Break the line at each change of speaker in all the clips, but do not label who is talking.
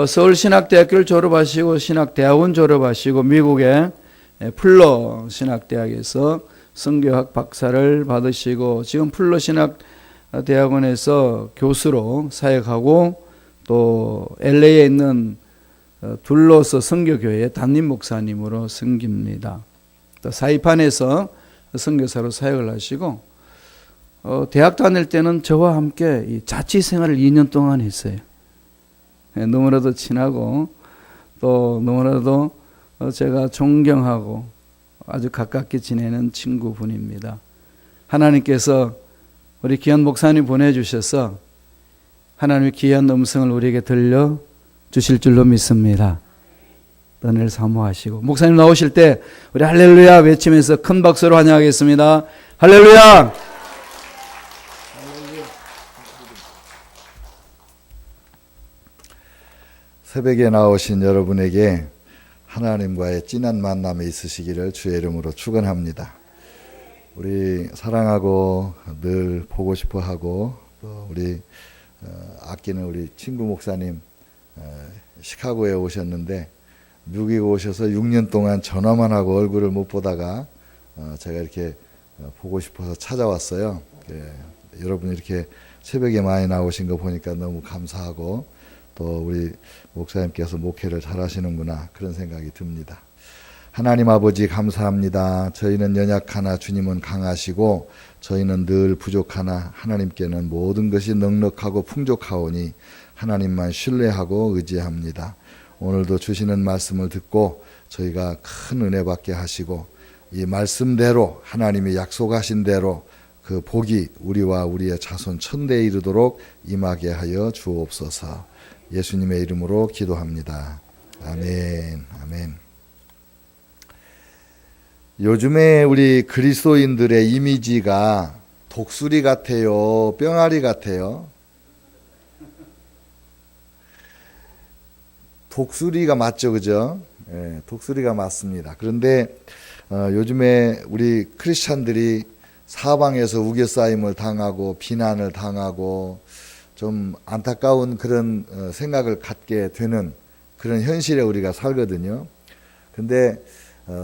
서울신학대학교를 졸업하시고 신학대학원 졸업하시고 미국의 풀러 신학대학에서 선교학 박사를 받으시고 지금 풀러 신학대학원에서 교수로 사역하고 또 LA에 있는 둘러서 선교교회의 담임 목사님으로 섬깁니다. 또 사이판에서 선교사로 사역을 하시고 대학 다닐 때는 저와 함께 이 자취 생활을 2년 동안 했어요. 너무나도 친하고 또 너무나도 제가 존경하고 아주 가깝게 지내는 친구분입니다. 하나님께서 우리 귀한 목사님 보내주셔서 하나님의 귀한 음성을 우리에게 들려주실 줄로 믿습니다. 은혜를 사모하시고 목사님 나오실 때 우리 할렐루야 외치면서 큰 박수로 환영하겠습니다. 할렐루야!
새벽에 나오신 여러분에게 하나님과의 진한 만남이 있으시기를 주의 이름으로 축원합니다. 우리 사랑하고 늘 보고 싶어하고 또 우리 아끼는 우리 친구 목사님 시카고에 오셨는데 미국에 오셔서 6년 동안 전화만 하고 얼굴을 못 보다가 제가 이렇게 보고 싶어서 찾아왔어요. 여러분 이렇게 새벽에 많이 나오신 거 보니까 너무 감사하고 또 우리 목사님께서 목회를 잘 하시는구나 그런 생각이 듭니다. 하나님 아버지 감사합니다. 저희는 연약하나 주님은 강하시고 저희는 늘 부족하나 하나님께는 모든 것이 넉넉하고 풍족하오니 하나님만 신뢰하고 의지합니다. 오늘도 주시는 말씀을 듣고 저희가 큰 은혜 받게 하시고 이 말씀대로 하나님이 약속하신 대로 그 복이 우리와 우리의 자손 천대에 이르도록 임하게 하여 주옵소서. 예수님의 이름으로 기도합니다. 아멘. 아멘. 요즘에 우리 그리스도인들의 이미지가 독수리 같아요? 뿅아리 같아요? 독수리가 맞죠, 그죠? 예, 독수리가 맞습니다. 그런데 요즘에 우리 크리스찬들이 사방에서 우겨싸임을 당하고 비난을 당하고 좀 안타까운 그런 생각을 갖게 되는 그런 현실에 우리가 살거든요. 근데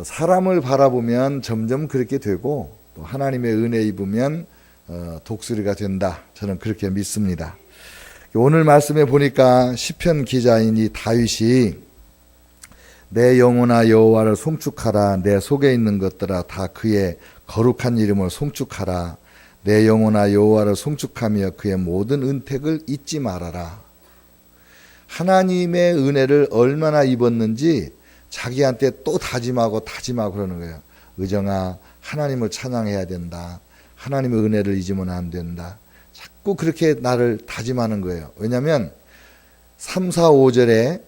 사람을 바라보면 점점 그렇게 되고 또 하나님의 은혜 입으면 독수리가 된다. 저는 그렇게 믿습니다. 오늘 말씀에 보니까 시편 기자인 이 다윗이 내 영혼아 여호와를 송축하라. 내 속에 있는 것들아 다 그의 거룩한 이름을 송축하라. 내 영혼아 여호와를 송축하며 그의 모든 은택을 잊지 말아라. 하나님의 은혜를 얼마나 입었는지 자기한테 또 다짐하고 그러는 거예요. 의정아 하나님을 찬양해야 된다. 하나님의 은혜를 잊으면 안 된다. 자꾸 그렇게 나를 다짐하는 거예요. 왜냐하면 3, 4, 5절에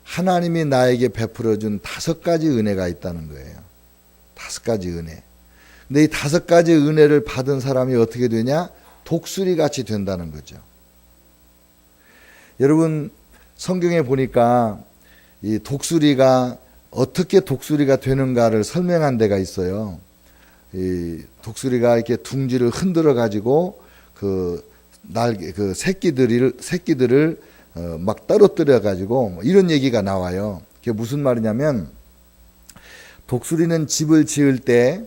하나님이 나에게 베풀어준 5가지 은혜가 있다는 거예요. 5가지 은혜. 근데 이 5가지 은혜를 받은 사람이 어떻게 되냐? 독수리같이 된다는 거죠. 여러분 성경에 보니까 이 독수리가 어떻게 독수리가 되는가를 설명한 데가 있어요. 이 독수리가 이렇게 둥지를 흔들어 가지고 그 새끼들을 막 떨어뜨려 가지고 이런 얘기가 나와요. 그게 무슨 말이냐면 독수리는 집을 지을 때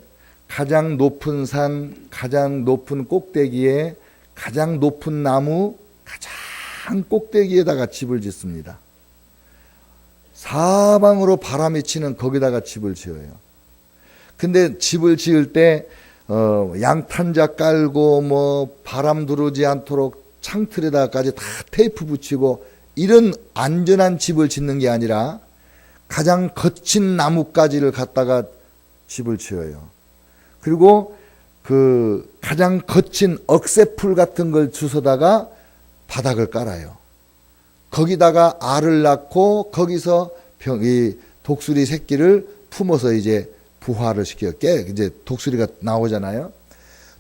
가장 높은 산, 가장 높은 꼭대기에 가장 높은 나무, 가장 꼭대기에다가 집을 짓습니다. 사방으로 바람이 치는 거기다가 집을 지어요. 근데 집을 지을 때 양탄자 깔고 뭐 바람 들어오지 않도록 창틀에다가까지 다 테이프 붙이고 이런 안전한 집을 짓는 게 아니라 가장 거친 나뭇가지를 갖다가 집을 지어요. 그리고 그 가장 거친 억새풀 같은 걸 주워다가 바닥을 깔아요. 거기다가 알을 낳고 거기서 이 독수리 새끼를 품어서 이제 부화를 시켜요. 이제 독수리가 나오잖아요.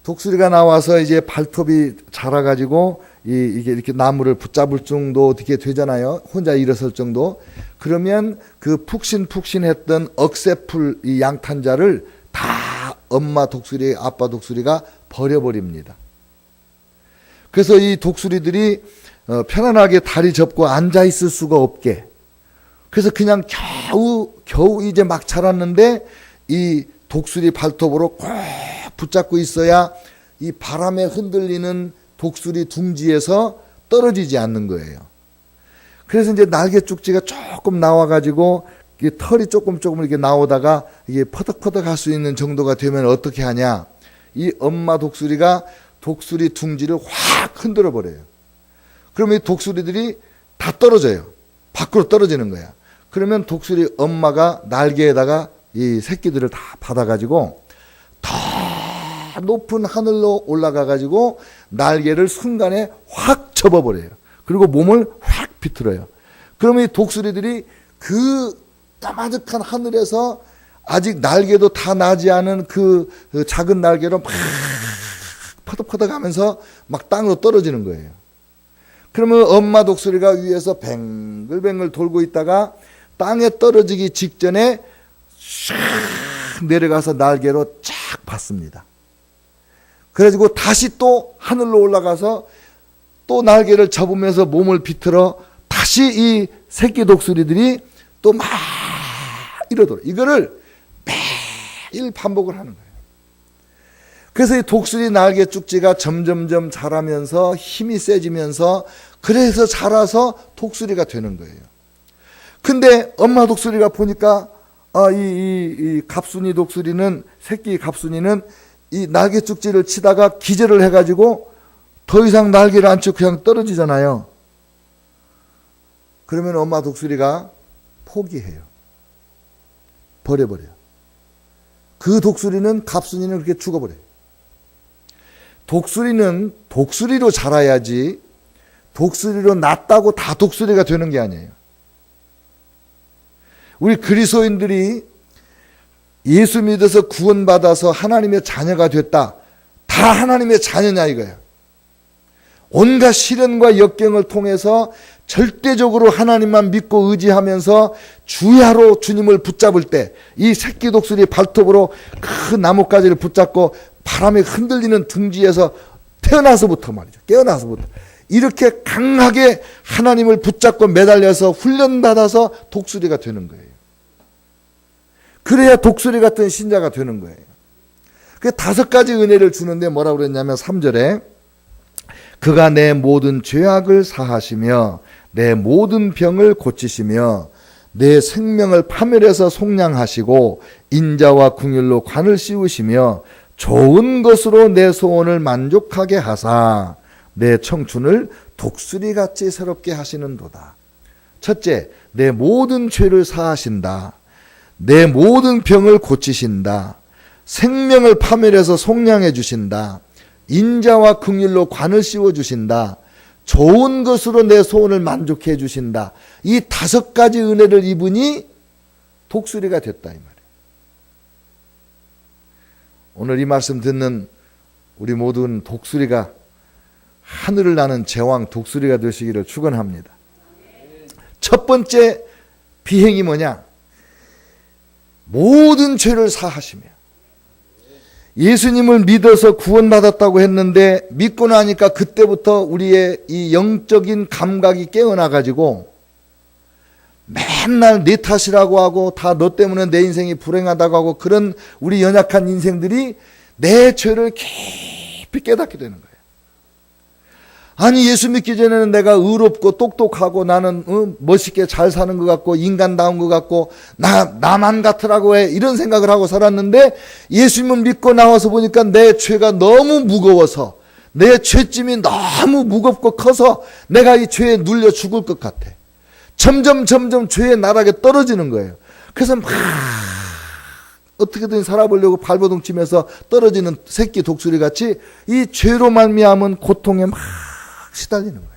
독수리가 나와서 이제 발톱이 자라가지고 이게 이렇게 나무를 붙잡을 정도 어떻게 되잖아요. 혼자 일어설 정도. 그러면 그 푹신푹신했던 억새풀 이 양탄자를 다 엄마 독수리, 아빠 독수리가 버려버립니다. 그래서 이 독수리들이 편안하게 다리 접고 앉아 있을 수가 없게. 그래서 그냥 겨우 이제 막 자랐는데 이 독수리 발톱으로 꼭 붙잡고 있어야 이 바람에 흔들리는 독수리 둥지에서 떨어지지 않는 거예요. 그래서 이제 날개 쭉지가 조금 나와가지고 털이 조금 이렇게 나오다가 이게 퍼덕퍼덕 할 수 있는 정도가 되면 어떻게 하냐? 이 엄마 독수리가 독수리 둥지를 확 흔들어 버려요. 그러면 이 독수리들이 다 떨어져요. 밖으로 떨어지는 거야. 그러면 독수리 엄마가 날개에다가 이 새끼들을 다 받아가지고 더 높은 하늘로 올라가가지고 날개를 순간에 확 접어버려요. 그리고 몸을 확 비틀어요. 그러면 이 독수리들이 그 까마득한 하늘에서 아직 날개도 다 나지 않은 그 작은 날개로 막 퍼덕퍼덕 하면서 막 땅으로 떨어지는 거예요. 그러면 엄마 독수리가 위에서 뱅글뱅글 돌고 있다가 땅에 떨어지기 직전에 샥 내려가서 날개로 쫙 받습니다. 그래가지고 다시 또 하늘로 올라가서 또 날개를 접으면서 몸을 비틀어 다시 이 새끼 독수리들이 또 막 이러더라. 이거를 매일 반복을 하는 거예요. 그래서 이 독수리 날개 쭉지가 점점점 자라면서 힘이 세지면서 그래서 자라서 독수리가 되는 거예요. 근데 엄마 독수리가 보니까 이 갑순이 독수리는 새끼 갑순이는 이 날개 쭉지를 치다가 기절을 해가지고 더 이상 날개를 안 치고 그냥 떨어지잖아요. 그러면 엄마 독수리가 포기해요. 버려버려요. 그 독수리는 갑순이는 그렇게 죽어버려요. 독수리는 독수리로 자라야지 독수리로 낳았다고 다 독수리가 되는 게 아니에요. 우리 그리스도인들이 예수 믿어서 구원받아서 하나님의 자녀가 됐다. 다 하나님의 자녀냐 이거야. 온갖 시련과 역경을 통해서 절대적으로 하나님만 믿고 의지하면서 주야로 주님을 붙잡을 때 이 새끼 독수리 발톱으로 큰 나뭇가지를 붙잡고 바람에 흔들리는 둥지에서 태어나서부터 말이죠. 깨어나서부터 이렇게 강하게 하나님을 붙잡고 매달려서 훈련받아서 독수리가 되는 거예요. 그래야 독수리 같은 신자가 되는 거예요. 그 5가지 은혜를 주는데 뭐라고 그랬냐면 3절에 그가 내 모든 죄악을 사하시며 내 모든 병을 고치시며 내 생명을 파멸해서 속량하시고 인자와 긍휼로 관을 씌우시며 좋은 것으로 내 소원을 만족하게 하사 내 청춘을 독수리같이 새롭게 하시는도다. 첫째, 내 모든 죄를 사하신다. 내 모든 병을 고치신다. 생명을 파멸해서 속량해 주신다. 인자와 긍휼로 관을 씌워주신다. 좋은 것으로 내 소원을 만족해 주신다. 이 5가지 은혜를 입으니 독수리가 됐다 이 말이에요. 오늘 이 말씀 듣는 우리 모든 독수리가 하늘을 나는 제왕 독수리가 되시기를 축원합니다. 첫 번째 비행이 뭐냐? 모든 죄를 사하시며 예수님을 믿어서 구원받았다고 했는데 믿고 나니까 그때부터 우리의 이 영적인 감각이 깨어나가지고 맨날 내 탓이라고 하고 다 너 때문에 내 인생이 불행하다고 하고 그런 우리 연약한 인생들이 내 죄를 깊이 깨닫게 되는 거예요. 아니 예수 믿기 전에는 내가 의롭고 똑똑하고 나는 멋있게 잘 사는 것 같고 인간다운 것 같고 나만 같으라고 해 이런 생각을 하고 살았는데 예수님을 믿고 나와서 보니까 내 죄가 너무 무거워서 내 죄짐이 너무 무겁고 커서 내가 이 죄에 눌려 죽을 것 같아. 점점 죄의 나락에 떨어지는 거예요. 그래서 막 어떻게든 살아보려고 발버둥 치면서 떨어지는 새끼 독수리 같이 이 죄로 말미암은 고통에 막 시달리는 거예요.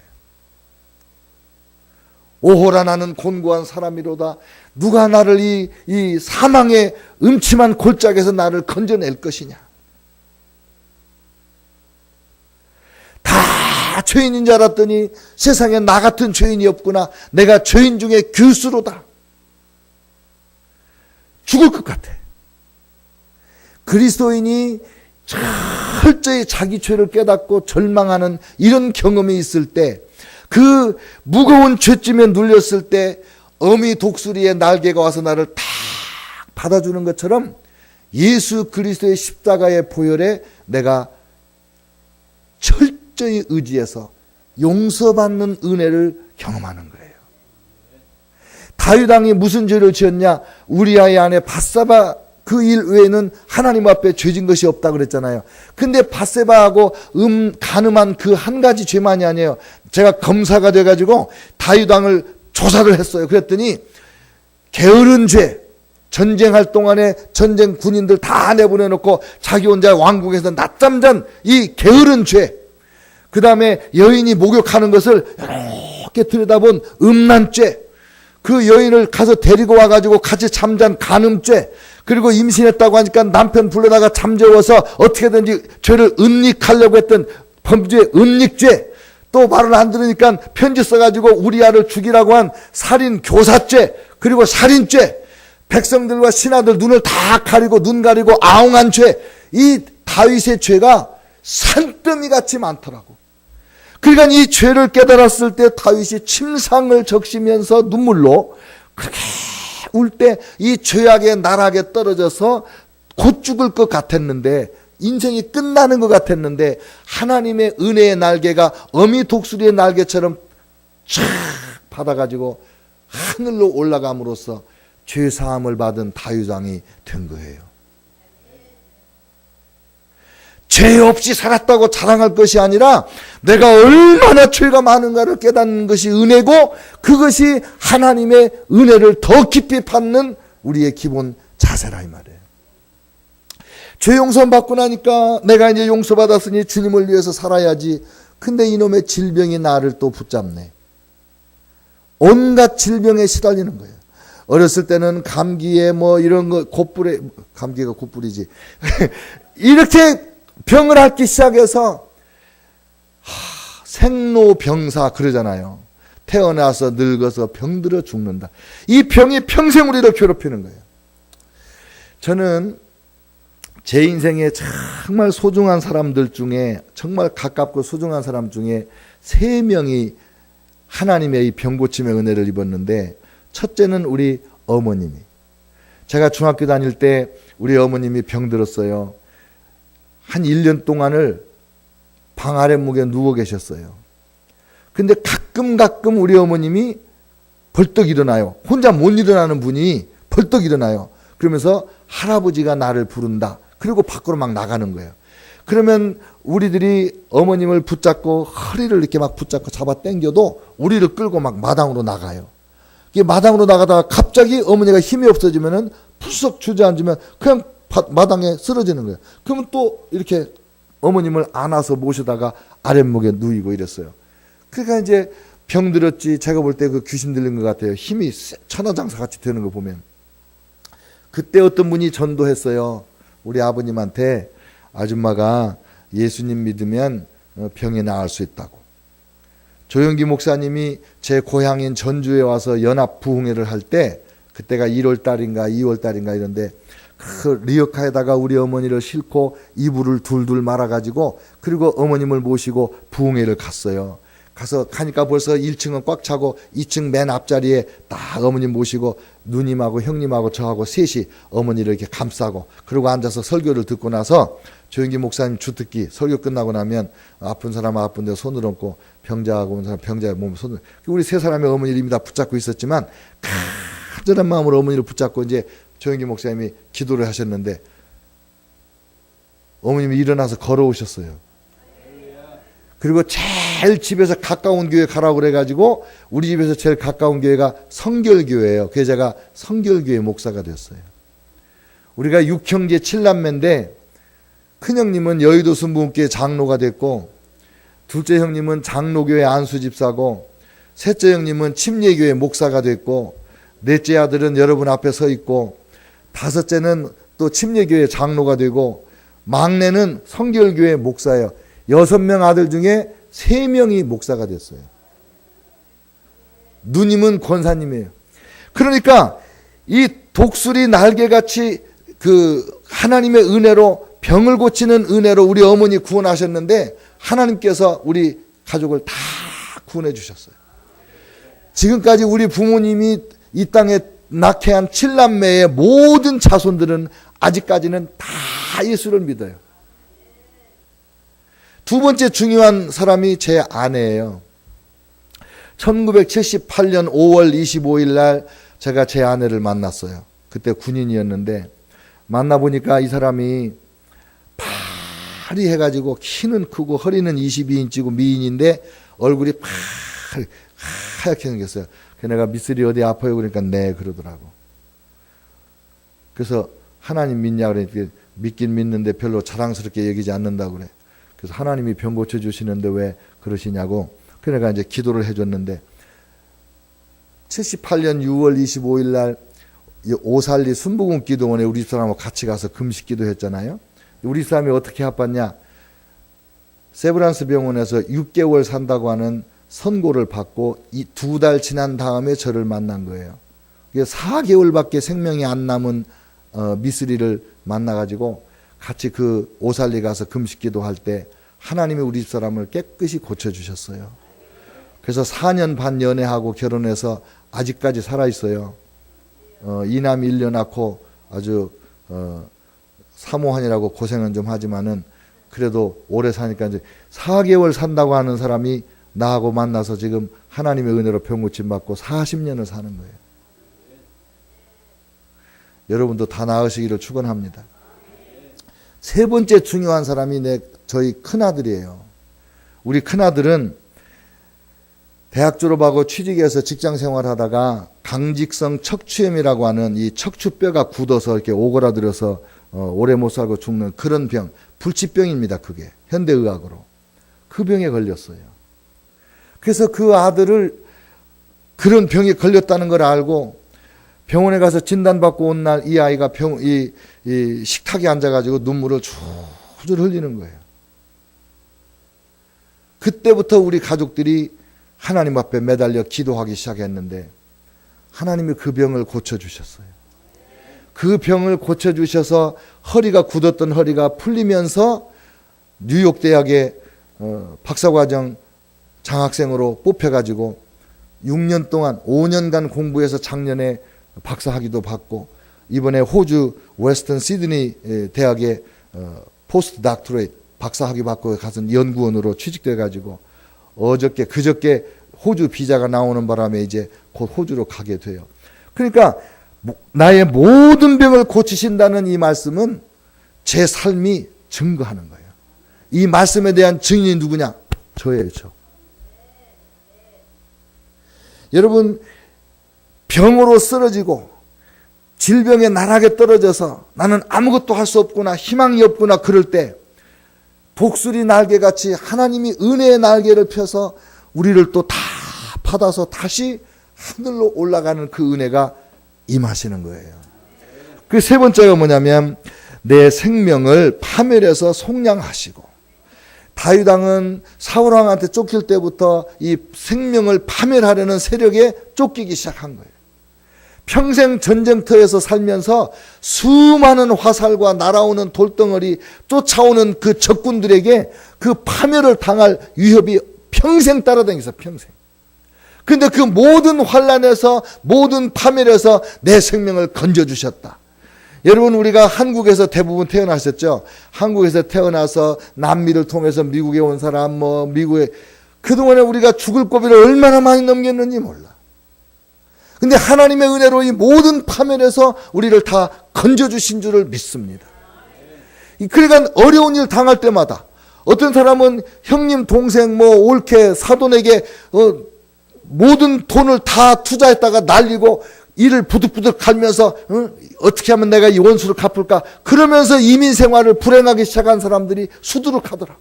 오호라 나는 곤고한 사람이로다. 누가 나를 이 사망의 음침한 골짜기에서 나를 건져낼 것이냐. 다 죄인인 줄 알았더니 세상에 나 같은 죄인이 없구나. 내가 죄인 중에 교수로다. 죽을 것 같아. 그리스도인이 철저히 자기 죄를 깨닫고 절망하는 이런 경험이 있을 때 그 무거운 죄짐에 눌렸을 때 어미 독수리의 날개가 와서 나를 탁 받아주는 것처럼 예수 그리스도의 십자가의 보혈에 내가 철저히 의지해서 용서받는 은혜를 경험하는 거예요. 다윗 왕이 무슨 죄를 지었냐? 우리아의 아내 밧세바 그 일 외에는 하나님 앞에 죄진 것이 없다 그랬잖아요. 근데 밧세바하고 간음한 그 한 가지 죄만이 아니에요. 제가 검사가 돼가지고 다윗 왕을 조사를 했어요. 그랬더니 게으른 죄, 전쟁할 동안에 전쟁 군인들 다 내보내놓고 자기 혼자 왕궁에서 낮잠 잔 이 게으른 죄, 그 다음에 여인이 목욕하는 것을 이렇게 들여다본 음란죄, 그 여인을 가서 데리고 와가지고 같이 잠잔 간음죄, 그리고 임신했다고 하니까 남편 불러다가 잠재워서 어떻게든지 죄를 은닉하려고 했던 범죄 은닉죄, 또 말을 안 들으니까 편지 써가지고 우리아를 죽이라고 한 살인 교사죄, 그리고 살인죄, 백성들과 신하들 눈을 다 가리고 눈 가리고 아웅한 죄, 이 다윗의 죄가 산더미 같이 많더라고. 그러니까 이 죄를 깨달았을 때 다윗이 침상을 적시면서 눈물로 그렇게 울 때 이 죄악의 나락에 떨어져서 곧 죽을 것 같았는데, 인생이 끝나는 것 같았는데, 하나님의 은혜의 날개가 어미 독수리의 날개처럼 쫙 받아가지고 하늘로 올라감으로써 죄 사함을 받은 다윗 왕이 된 거예요. 죄 없이 살았다고 자랑할 것이 아니라 내가 얼마나 죄가 많은가를 깨닫는 것이 은혜고, 그것이 하나님의 은혜를 더 깊이 받는 우리의 기본 자세라 이 말이에요. 죄 용서 받고 나니까 내가 이제 용서받았으니 주님을 위해서 살아야지. 근데 이놈의 질병이 나를 또 붙잡네. 온갖 질병에 시달리는 거예요. 어렸을 때는 감기에 뭐 이런 거 곧불에, 감기가 곧불이지. 이렇게 병을 앓기 시작해서 생로병사 그러잖아요. 태어나서 늙어서 병들어 죽는다. 이 병이 평생 우리를 괴롭히는 거예요. 저는 제 인생에 정말 소중한 사람들 중에, 정말 가깝고 소중한 사람 중에 3명이 하나님의 이 병고침의 은혜를 입었는데, 첫째는 우리 어머님이, 제가 중학교 다닐 때 우리 어머님이 병들었어요. 한 1년 동안을 방 아랫목에 누워 계셨어요. 근데 가끔 우리 어머님이 벌떡 일어나요. 혼자 못 일어나는 분이 벌떡 일어나요. 그러면서 할아버지가 나를 부른다. 그리고 밖으로 막 나가는 거예요. 그러면 우리들이 어머님을 붙잡고 허리를 이렇게 막 붙잡고 잡아 당겨도 우리를 끌고 막 마당으로 나가요. 이게 마당으로 나가다가 갑자기 어머니가 힘이 없어지면은 푸석 주저앉으면 그냥 마당에 쓰러지는 거예요. 그러면 또 이렇게 어머님을 안아서 모시다가 아랫목에 누이고 이랬어요. 그러니까 이제 병들었지, 제가 볼 때 그 귀신 들린 것 같아요. 힘이 천하장사 같이 되는 거 보면. 그때 어떤 분이 전도했어요. 우리 아버님한테 아줌마가 예수님 믿으면 병이 나을 수 있다고. 조영기 목사님이 제 고향인 전주에 와서 연합 부흥회를 할 때, 그때가 1월 달인가 2월 달인가 이런데, 그 리어카에다가 우리 어머니를 싣고 이불을 둘둘 말아가지고, 그리고 어머님을 모시고 부흥회를 갔어요. 가니까 벌써 1층은 꽉 차고 2층 맨 앞자리에 딱 어머님 모시고 누님하고 형님하고 저하고 셋이 어머니를 이렇게 감싸고, 그리고 앉아서 설교를 듣고 나서 조영기 목사님 주특기 설교 끝나고 나면 아픈 사람은 아픈 데 손을 얹고, 병자하고 온 사람 병자의 몸을 손을, 우리 3사람의 어머니를 이미 다 붙잡고 있었지만 간절한 마음으로 어머니를 붙잡고 이제 조영기 목사님이 기도를 하셨는데, 어머님이 일어나서 걸어오셨어요. 그리고 제일 집에서 가까운 교회 가라고 그래가지고 우리 집에서 제일 가까운 교회가 성결교회예요. 그래서 제가 성결교회 목사가 됐어요. 우리가 6형제 7남매인데 큰형님은 여의도 순복음교회 장로가 됐고, 둘째 형님은 장로교회 안수집사고, 셋째 형님은 침례교회 목사가 됐고, 넷째 아들은 여러분 앞에 서 있고, 다섯째는 또 침례교회 장로가 되고, 막내는 성결교회 목사예요. 6명 아들 중에 3명이 목사가 됐어요. 누님은 권사님이에요. 그러니까 이 독수리 날개같이 그 하나님의 은혜로, 병을 고치는 은혜로 우리 어머니 구원하셨는데, 하나님께서 우리 가족을 다 구원해 주셨어요. 지금까지 우리 부모님이 이 땅에 낳게 한 7남매의 모든 자손들은 아직까지는 다 예수를 믿어요. 두 번째 중요한 사람이 제 아내예요. 1978년 5월 25일 날 제가 제 아내를 만났어요. 그때 군인이었는데 만나보니까 이 사람이 파리해가지고 키는 크고 허리는 22인치고 미인인데 얼굴이 하얗게 생겼어요. 그래서 내가 미쓰리 어디 아파요? 그러니까 네 그러더라고. 그래서 하나님 믿냐 그러니까 믿긴 믿는데 별로 자랑스럽게 여기지 않는다고 그래. 그래서 하나님이 병 고쳐주시는데 왜 그러시냐고. 그래가 이제 기도를 해줬는데 78년 6월 25일 날 오살리 순복음 기도원에 우리 집사람하고 같이 가서 금식 기도했잖아요. 우리 집사람이 어떻게 아팠냐. 세브란스 병원에서 6개월 산다고 하는 선고를 받고 이 2달 지난 다음에 저를 만난 거예요. 4개월밖에 생명이 안 남은 미쓰리를 만나가지고 같이 그 오살리 가서 금식 기도할 때 하나님이 우리 집사람을 깨끗이 고쳐주셨어요. 그래서 4년 반 연애하고 결혼해서 아직까지 살아있어요. 이남 1녀 낳고 아주 사모하느라고 고생은 좀 하지만은 그래도 오래 사니까 이제 4개월 산다고 하는 사람이 나하고 만나서 지금 하나님의 은혜로 병고침 받고 40년을 사는 거예요. 여러분도 다 나으시기를 축원합니다. 세 번째 중요한 사람이 저희 큰아들이에요. 우리 큰아들은 대학 졸업하고 취직해서 직장 생활하다가 강직성 척추염이라고 하는 이 척추뼈가 굳어서 이렇게 오그라들어서 오래 못 살고 죽는 그런 병, 불치병입니다. 그게 현대의학으로 그 병에 걸렸어요. 그래서 그 아들을 그런 병에 걸렸다는 걸 알고 병원에 가서 진단받고 온 날 이 아이가 이 식탁에 앉아가지고 눈물을 줄줄 흘리는 거예요. 그때부터 우리 가족들이 하나님 앞에 매달려 기도하기 시작했는데 하나님이 그 병을 고쳐주셨어요. 그 병을 고쳐주셔서 허리가 굳었던 허리가 풀리면서 뉴욕 대학에 박사과정 장학생으로 뽑혀가지고 6년 동안 5년간 공부해서 작년에 박사학위도 받고 이번에 호주 웨스턴 시드니 대학에 포스트 닥터레이트 박사학위 받고 가서 연구원으로 취직돼가지고 그저께 호주 비자가 나오는 바람에 이제 곧 호주로 가게 돼요. 그러니까 나의 모든 병을 고치신다는 이 말씀은 제 삶이 증거하는 거예요. 이 말씀에 대한 증인이 누구냐? 저예요, 저. 여러분, 병으로 쓰러지고 질병의 나락에 떨어져서 나는 아무것도 할 수 없구나, 희망이 없구나 그럴 때 독수리 날개같이 하나님이 은혜의 날개를 펴서 우리를 또 다 받아서 다시 하늘로 올라가는 그 은혜가 임하시는 거예요. 그 세 번째가 뭐냐면 내 생명을 파멸해서 속량하시고, 다윗 왕은 사울 왕한테 쫓길 때부터 이 생명을 파멸하려는 세력에 쫓기기 시작한 거예요. 평생 전쟁터에서 살면서 수많은 화살과 날아오는 돌덩어리 쫓아오는 그 적군들에게 그 파멸을 당할 위협이 평생 따라다니면서 평생. 근데 그 모든 환난에서 모든 파멸에서 내 생명을 건져주셨다. 여러분, 우리가 한국에서 대부분 태어나셨죠. 한국에서 태어나서 남미를 통해서 미국에 온 사람, 미국에 그동안에 우리가 죽을 고비를 얼마나 많이 넘겼는지 몰라. 근데 하나님의 은혜로 이 모든 파멸에서 우리를 다 건져주신 줄을 믿습니다. 그러니까 어려운 일 당할 때마다 어떤 사람은 형님, 동생, 올케, 사돈에게 모든 돈을 다 투자했다가 날리고 이를 부득부득 갈면서 어떻게 하면 내가 이 원수를 갚을까? 그러면서 이민 생활을 불행하게 시작한 사람들이 수두룩하더라고.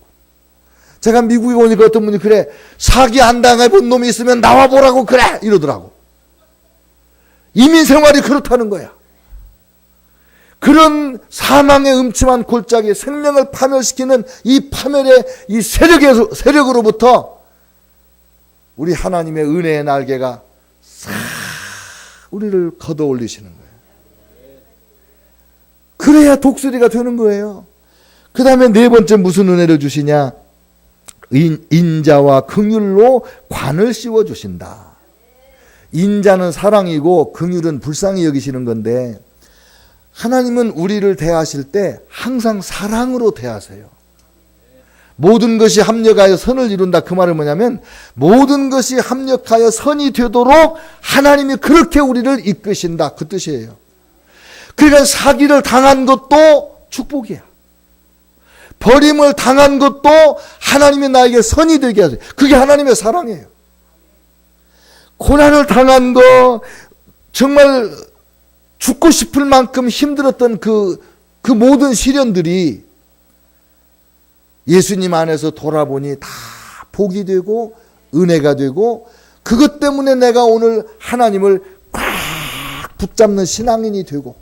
제가 미국에 오니까 어떤 분이 그래, 사기 안 당해본 놈이 있으면 나와보라고 그래! 이러더라고. 이민 생활이 그렇다는 거야. 그런 사망의 음침한 골짜기, 생명을 파멸시키는 이 파멸의 이 세력으로부터 우리 하나님의 은혜의 날개가 싹 우리를 걷어 올리시는 거예요. 그래야 독수리가 되는 거예요. 그 다음에 네 번째 무슨 은혜를 주시냐? 인자와 긍휼로 관을 씌워주신다. 인자는 사랑이고 긍휼은 불쌍히 여기시는 건데, 하나님은 우리를 대하실 때 항상 사랑으로 대하세요. 모든 것이 합력하여 선을 이룬다. 그 말은 뭐냐면, 모든 것이 합력하여 선이 되도록 하나님이 그렇게 우리를 이끄신다. 그 뜻이에요. 그러니까 사기를 당한 것도 축복이야. 버림을 당한 것도 하나님이 나에게 선이 되게 하세요. 그게 하나님의 사랑이에요. 고난을 당한 거, 정말 죽고 싶을 만큼 힘들었던 그 모든 시련들이 예수님 안에서 돌아보니 다 복이 되고 은혜가 되고, 그것 때문에 내가 오늘 하나님을 꽉 붙잡는 신앙인이 되고,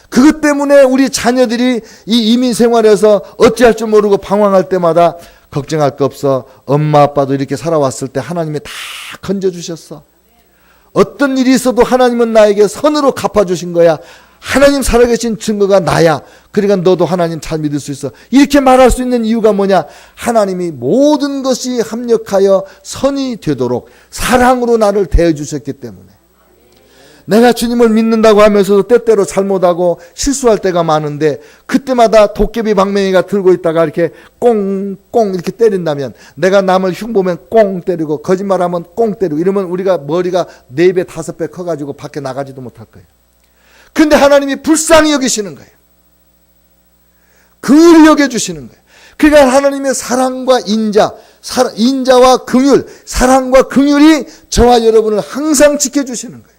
그것 때문에 우리 자녀들이 이 이민 생활에서 어찌할 줄 모르고 방황할 때마다 걱정할 거 없어. 엄마 아빠도 이렇게 살아왔을 때 하나님이 다 건져주셨어. 어떤 일이 있어도 하나님은 나에게 선으로 갚아주신 거야. 하나님 살아계신 증거가 나야. 그러니까 너도 하나님 잘 믿을 수 있어. 이렇게 말할 수 있는 이유가 뭐냐? 하나님이 모든 것이 합력하여 선이 되도록 사랑으로 나를 대해주셨기 때문에. 내가 주님을 믿는다고 하면서도 때때로 잘못하고 실수할 때가 많은데, 그때마다 도깨비 방맹이가 들고 있다가 이렇게 꽁꽁 이렇게 때린다면, 내가 남을 흉보면 꽁 때리고 거짓말하면 꽁 때리고 이러면 우리가 머리가 4배 5배 커가지고 밖에 나가지도 못할 거예요. 근데 하나님이 불쌍히 여기시는 거예요. 긍휼히 여겨주시는 거예요. 그러니까 하나님의 사랑과 인자와 긍휼, 사랑과 긍휼이 저와 여러분을 항상 지켜주시는 거예요.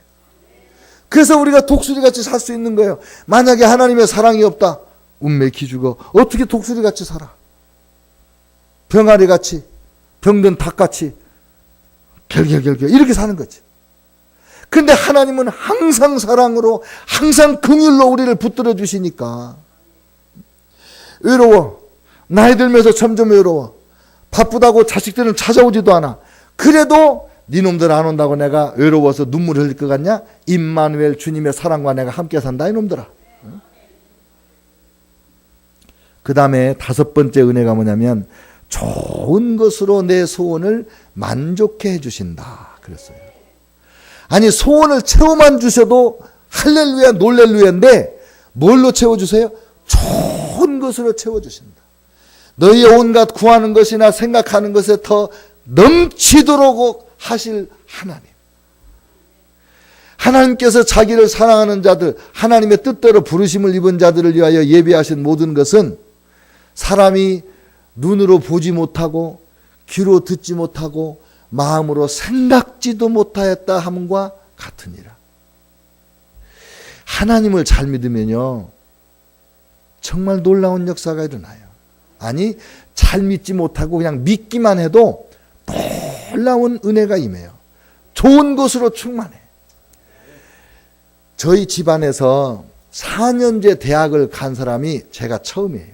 그래서 우리가 독수리같이 살 수 있는 거예요. 만약에 하나님의 사랑이 없다, 운매 기죽어. 어떻게 독수리같이 살아? 병아리같이, 병든 닭같이 결결결결 이렇게 사는 거지. 근데 하나님은 항상 사랑으로, 항상 긍휼로 우리를 붙들어 주시니까. 외로워. 나이 들면서 점점 외로워. 바쁘다고 자식들은 찾아오지도 않아. 그래도 니놈들 안 온다고 내가 외로워서 눈물 흘릴 것 같냐? 임마누엘 주님의 사랑과 내가 함께 산다 이놈들아. 그 다음에 5번째 은혜가 뭐냐면, 좋은 것으로 내 소원을 만족해 해주신다 그랬어요. 아니, 소원을 채워만 주셔도 할렐루야 놀렐루야인데 뭘로 채워주세요? 좋은 것으로 채워주신다. 너희의 온갖 구하는 것이나 생각하는 것에 더 넘치도록 하실 하나님. 하나님께서 자기를 사랑하는 자들, 하나님의 뜻대로 부르심을 입은 자들을 위하여 예비하신 모든 것은 사람이 눈으로 보지 못하고 귀로 듣지 못하고 마음으로 생각지도 못하였다 함과 같으니라. 하나님을 잘 믿으면요, 정말 놀라운 역사가 일어나요. 아니, 잘 믿지 못하고 그냥 믿기만 해도 놀라운 은혜가 임해요. 좋은 것으로 충만해. 저희 집안에서 4년제 대학을 간 사람이 제가 처음이에요.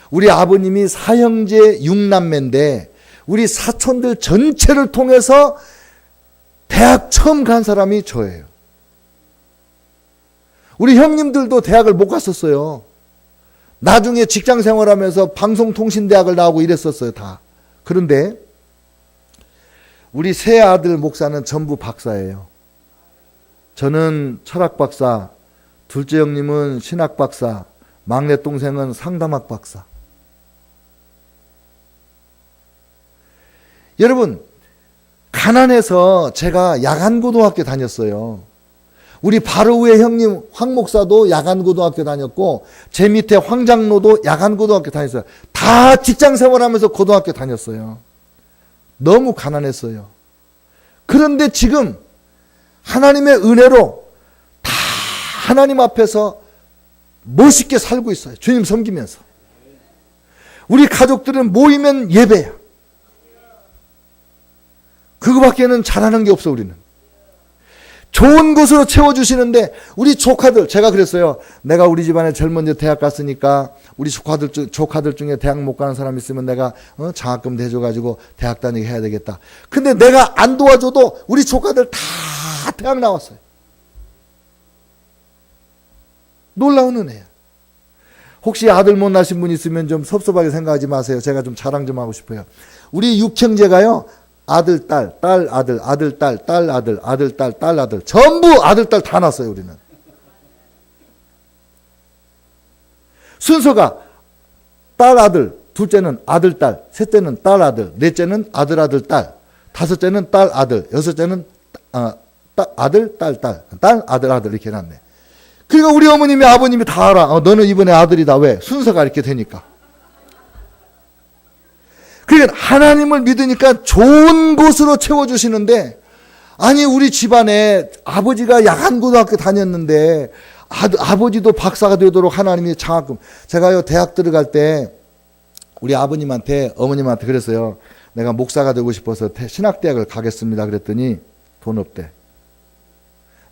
우리 아버님이 사형제 6남매인데 우리 사촌들 전체를 통해서 대학 처음 간 사람이 저예요. 우리 형님들도 대학을 못 갔었어요. 나중에 직장 생활하면서 방송통신대학을 나오고 이랬었어요, 다. 그런데 우리 세 아들 목사는 전부 박사예요. 저는 철학 박사, 둘째 형님은 신학 박사, 막내 동생은 상담학 박사. 여러분, 가난해서 제가 야간고등학교 다녔어요. 우리 바로 위에 형님 황 목사도 야간고등학교 다녔고, 제 밑에 황 장로도 야간고등학교 다녔어요. 다 직장생활하면서 고등학교 다녔어요. 너무 가난했어요. 그런데 지금 하나님의 은혜로 다 하나님 앞에서 멋있게 살고 있어요. 주님 섬기면서. 우리 가족들은 모이면 예배야. 그거밖에는 잘하는 게 없어. 우리는 좋은 곳으로 채워주시는데, 우리 조카들, 제가 그랬어요. 내가 우리 집안에 제일 먼저 대학 갔으니까 우리 조카들 중에 대학 못 가는 사람 있으면 내가 장학금 대줘가지고 대학 다니게 해야 되겠다. 근데 내가 안 도와줘도 우리 조카들 다 대학 나왔어요. 놀라운 은혜야. 혹시 아들 못 낳으신 분 있으면 좀 섭섭하게 생각하지 마세요. 제가 좀 자랑 좀 하고 싶어요. 우리 육형제가요, 아들, 딸, 딸, 아들, 아들, 딸, 딸, 아들, 아들, 딸, 딸, 아들. 전부 아들, 딸 다 낳았어요, 우리는. 순서가 딸, 아들, 둘째는 아들, 딸, 셋째는 딸, 아들, 넷째는 아들, 아들, 딸, 다섯째는 딸, 아들, 여섯째는 아들, 딸, 딸, 딸, 아들, 아들 이렇게 해놨네. 그러니까 우리 어머님이 아버님이 다 알아. 너는 이번에 아들이다. 왜? 순서가 이렇게 되니까. 그러니까 하나님을 믿으니까 좋은 곳으로 채워주시는데, 아니 우리 집안에 아버지가 야간고등학교 다녔는데 아버지도 박사가 되도록 하나님이 장학금. 제가요 대학 들어갈 때 우리 아버님한테 어머님한테 그랬어요. 내가 목사가 되고 싶어서 신학대학을 가겠습니다. 그랬더니 돈 없대.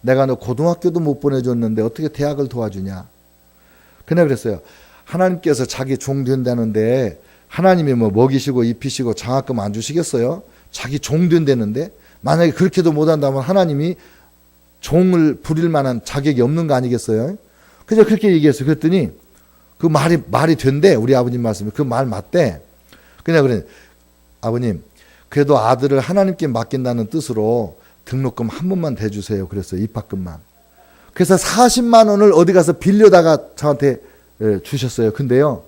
내가 너 고등학교도 못 보내줬는데 어떻게 대학을 도와주냐. 그냥 그랬어요. 하나님께서 자기 종 된다는데 하나님이 뭐 먹이시고 입히시고 장학금 안 주시겠어요? 자기 종 된다는데 만약에 그렇게도 못한다면 하나님이 종을 부릴 만한 자격이 없는 거 아니겠어요? 그래서 그렇게 얘기했어요. 그랬더니 그 말이 된대. 우리 아버님 말씀이 그 말 맞대. 그냥 그래. 아버님 그래도 아들을 하나님께 맡긴다는 뜻으로 등록금 한 번만 대주세요. 그랬어요. 입학금만. 그래서 40만 원을 어디 가서 빌려다가 저한테 주셨어요. 근데요.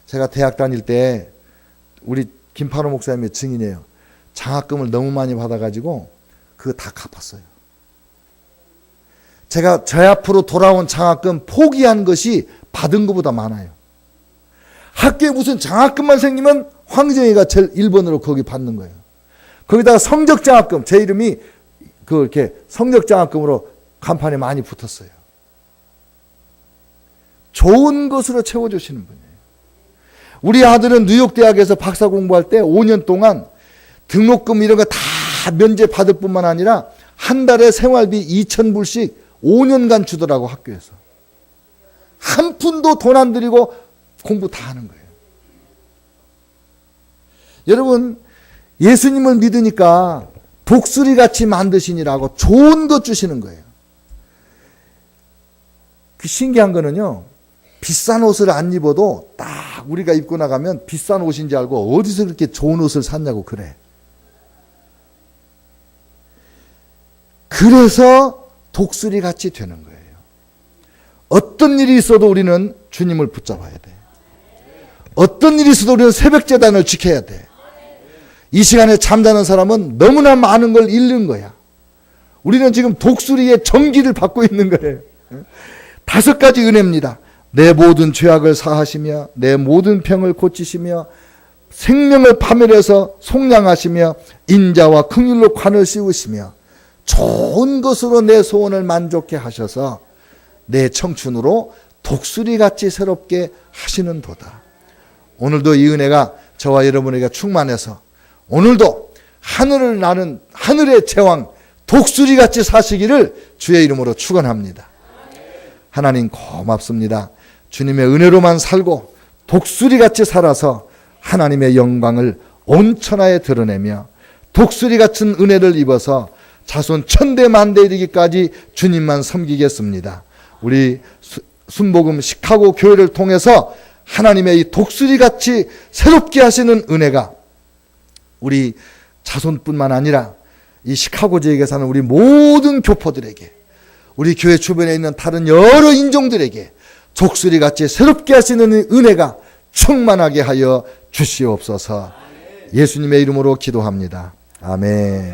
제가 대학 다닐 때 우리 김파로 목사님의 증인이에요. 장학금을 너무 많이 받아가지고 그거 다 갚았어요. 제가 저 앞으로 돌아온 장학금 포기한 것이 받은 것보다 많아요. 학교에 무슨 장학금만 생기면 황정희가 제일 1번으로 거기 받는 거예요. 거기다가 성적장학금, 제 이름이 이렇게 성적장학금으로 간판에 많이 붙었어요. 좋은 것으로 채워주시는 분이에요. 우리 아들은 뉴욕대학에서 박사 공부할 때 5년 동안 등록금 이런 거 다 면제 받을 뿐만 아니라 한 달에 생활비 2,000불씩 5년간 주더라고 학교에서. 한 푼도 돈 안 들이고 공부 다 하는 거예요. 여러분 예수님을 믿으니까 독수리같이 만드시니라고 좋은 것 주시는 거예요. 그 신기한 거는요. 비싼 옷을 안 입어도 딱 우리가 입고 나가면 비싼 옷인 줄 알고 어디서 그렇게 좋은 옷을 샀냐고 그래. 그래서 독수리같이 되는 거예요. 어떤 일이 있어도 우리는 주님을 붙잡아야 돼. 어떤 일이 있어도 우리는 새벽제단을 지켜야 돼. 이 시간에 잠자는 사람은 너무나 많은 걸 잃는 거야. 우리는 지금 독수리의 정기를 받고 있는 거예요. 5가지 은혜입니다. 내 모든 죄악을 사하시며 내 모든 병을 고치시며 생명을 파멸해서 속량하시며 인자와 긍휼로 관을 씌우시며 좋은 것으로 내 소원을 만족해 하셔서 내 청춘으로 독수리같이 새롭게 하시는 도다. 오늘도 이 은혜가 저와 여러분에게 충만해서 오늘도 하늘을 나는 하늘의 제왕 독수리같이 사시기를 주의 이름으로 축원합니다. 하나님 고맙습니다. 주님의 은혜로만 살고 독수리같이 살아서 하나님의 영광을 온 천하에 드러내며 독수리 같은 은혜를 입어서 자손 천대만대 이르기까지 주님만 섬기겠습니다. 우리 순복음 시카고 교회를 통해서 하나님의 이 독수리같이 새롭게 하시는 은혜가 우리 자손뿐만 아니라 이 시카고 지역에 사는 우리 모든 교포들에게 우리 교회 주변에 있는 다른 여러 인종들에게 독수리같이 새롭게 하시는 은혜가 충만하게 하여 주시옵소서. 예수님의 이름으로 기도합니다. 아멘.